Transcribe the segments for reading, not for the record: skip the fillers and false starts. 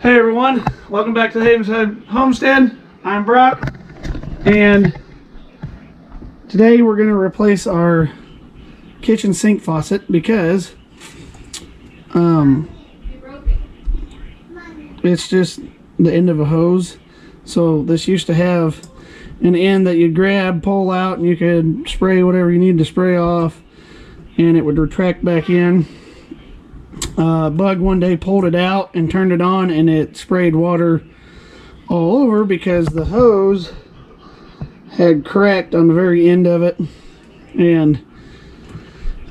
Hey everyone, welcome back to the Homestead. I'm Brock, and today we're going to replace our kitchen sink faucet because it's just the end of a hose. So this used to have an end that you'd grab, pull out, and you could spray whatever you need to spray off, and it would retract back in. Bug one day pulled it out and turned it on, and it sprayed water all over because the hose had cracked on the very end of it. And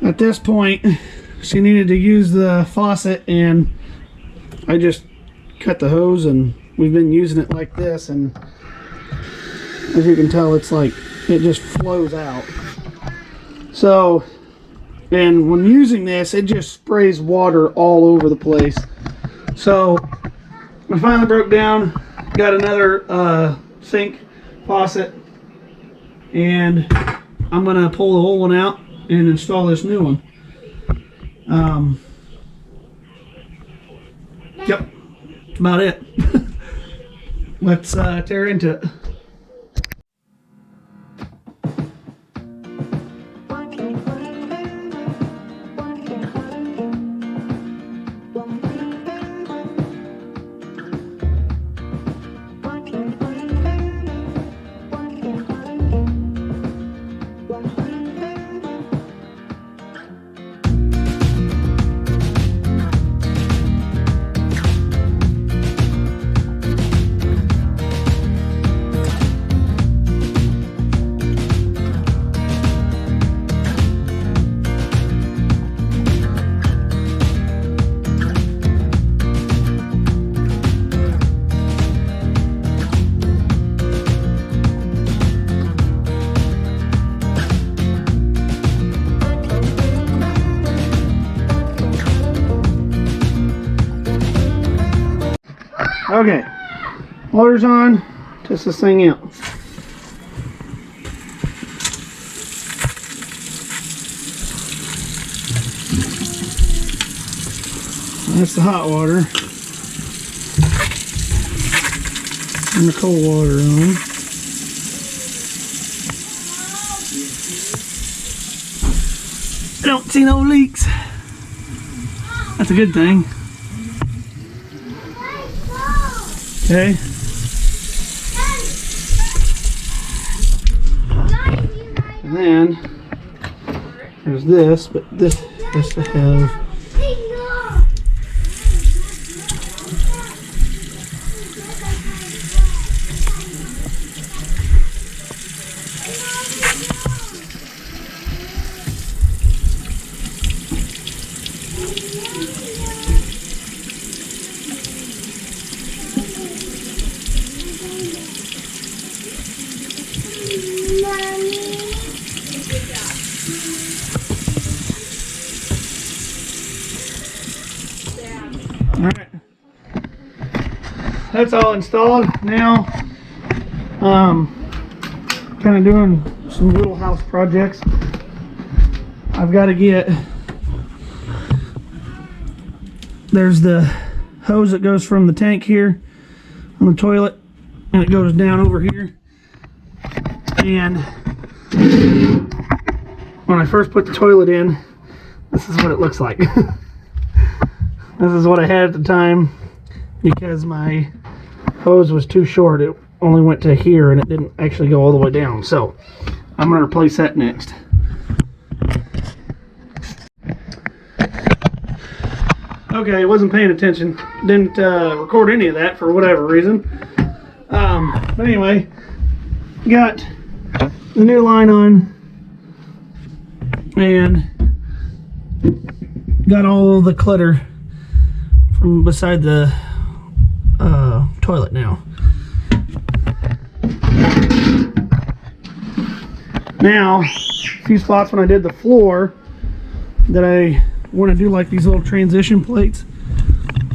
at this point she needed to use the faucet, and I just cut the hose, and we've been using it like this, and as you can tell, it's like it just flows out. So, and when using this, it just sprays water all over the place. So I finally broke down, got another sink faucet, and I'm gonna pull the old one out and install this new one. Yep, that's about it. Let's tear into it. Okay, water's on, test this thing out. That's the hot water, and the cold water on. I don't see no leaks. That's a good thing. Okay. And then there's this, but this has to have Alright, that's all installed. Now, kind of doing some little house projects. I've got to get, there's the hose that goes from the tank here on the toilet, and it goes down over here. And when I first put the toilet in, this is what it looks like. This is what I had at the time because my hose was too short. It only went to here and it didn't actually go all the way down. So I'm going to replace that next. Okay, I wasn't paying attention. Didn't record any of that for whatever reason. But anyway, got the new line on and got all the clutter from beside the toilet now. Now, a few spots when I did the floor that I want to do like these little transition plates.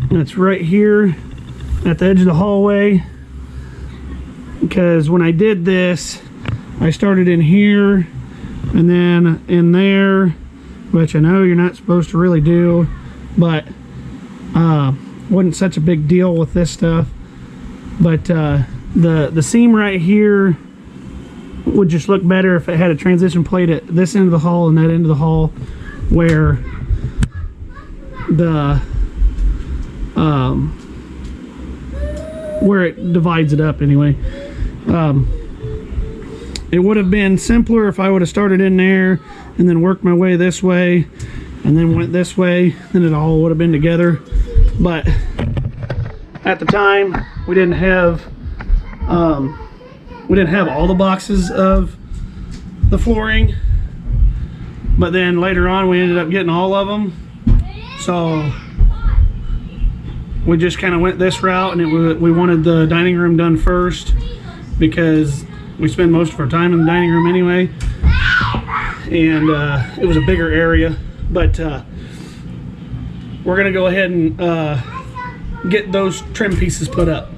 And it's right here at the edge of the hallway, because when I did this, I started in here and then in there, which I know you're not supposed to really do, but wasn't such a big deal with this stuff. But the seam right here would just look better if it had a transition plate at this end of the hull and that end of the hull, where the where it divides it up anyway. It would have been simpler if I would have started in there and then worked my way this way and then went this way, then it all would have been together. But at the time we didn't have all the boxes of the flooring, but then later on we ended up getting all of them, so we just kind of went this route, and we wanted the dining room done first because we spend most of our time in the dining room anyway, and it was a bigger area. But we're gonna go ahead and get those trim pieces put up.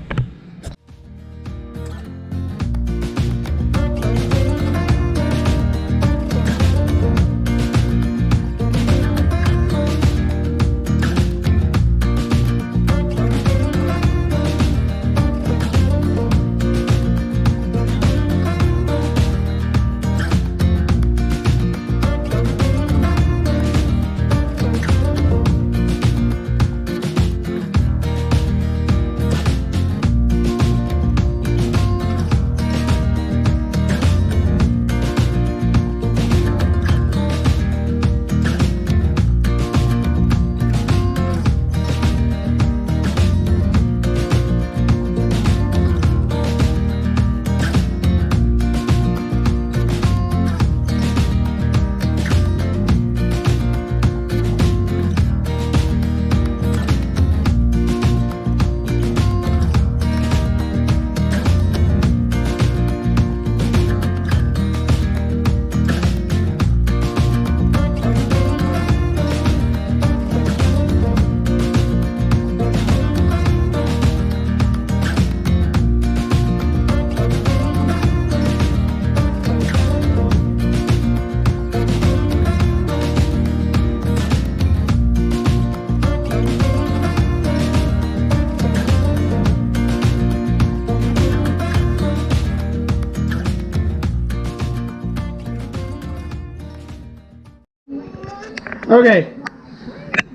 Okay,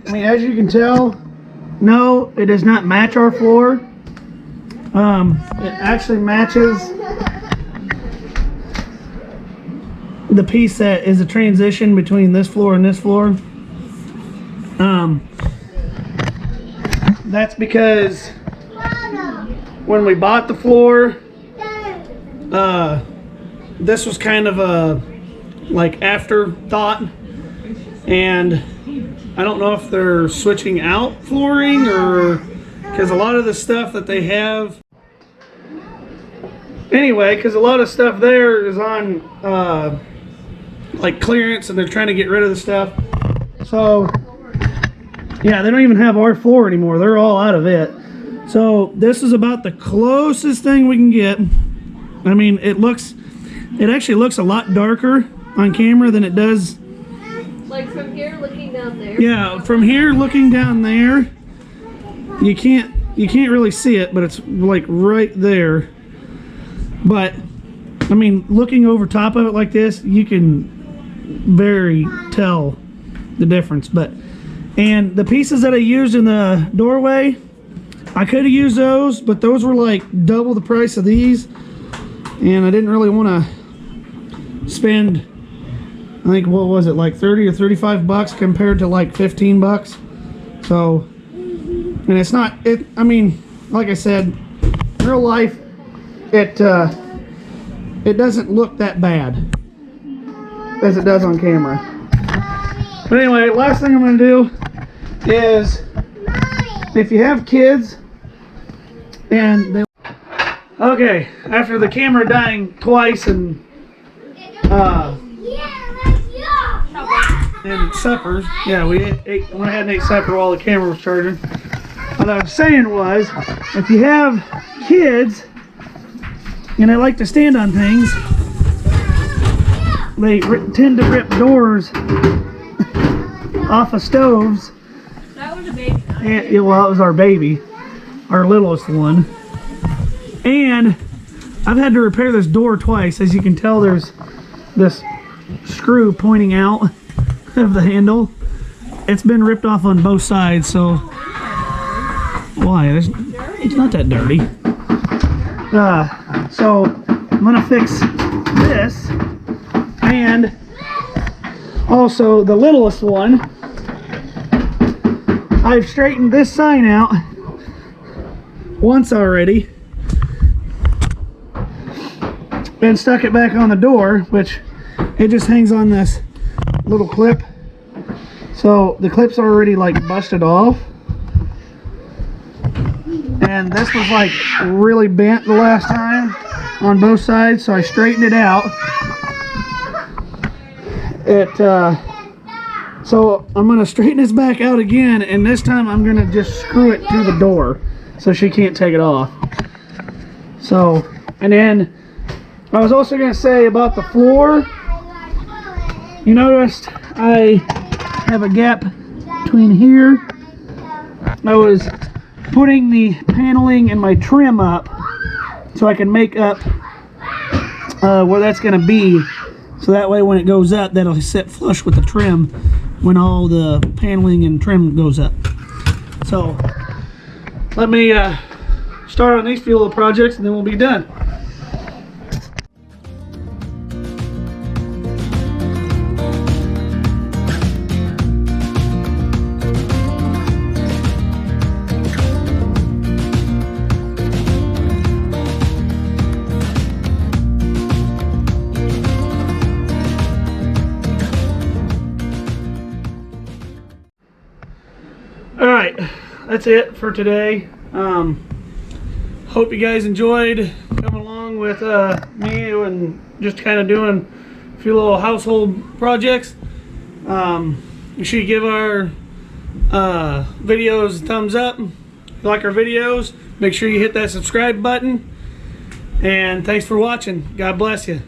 I mean, as you can tell, no, it does not match our floor. It actually matches the piece that is a transition between this floor and this floor. That's because when we bought the floor, this was kind of a like afterthought, and I don't know if they're switching out flooring or because a lot of the stuff that they have anyway, because a lot of stuff there is on like clearance, and they're trying to get rid of the stuff. So yeah, they don't even have our floor anymore. They're all out of it. So this is about the closest thing we can get. I mean, it actually looks a lot darker on camera than it does. Like from here looking down there? Yeah, from here looking down there, you can't really see it, but it's like right there. But I mean, looking over top of it like this, you can very tell the difference. And the pieces that I used in the doorway, I could have used those, but those were like double the price of these, and I didn't really want to spend, I think, what was it, like 30 or 35 bucks compared to like 15 bucks. So, and it's not, I mean, like I said, in real life, it doesn't look that bad as it does on camera. But anyway, last thing I'm going to do is, if you have kids and they, okay, after the camera dying twice and suppers, yeah, we went ahead and ate supper while the camera was charging. What I was saying was, if you have kids and they like to stand on things, they tend to rip doors off of stoves. That was a baby knife. And, yeah, well, it was our baby, our littlest one. And I've had to repair this door twice. As you can tell, there's this screw pointing out of the handle. It's been ripped off on both sides, so why? It's not that dirty. So I'm gonna fix this, and also the littlest one. I've straightened this sign out once already and stuck it back on the door, which it just hangs on this little clip. So the clip's already like busted off, and this was like really bent the last time on both sides, so I straightened it out. So I'm gonna straighten this back out again, and this time I'm gonna just screw it to the door so she can't take it off. So, and then I was also gonna say about the floor, you noticed I have a gap between here. I was putting the paneling and my trim up so I can make up where that's gonna be, so that way when it goes up, that'll sit flush with the trim when all the paneling and trim goes up. So let me start on these few little projects, and then we'll be done. Alright, that's it for today. Hope you guys enjoyed coming along with me and just kind of doing a few little household projects. You should give our videos a thumbs up. If you like our videos, make sure you hit that subscribe button. And thanks for watching. God bless you.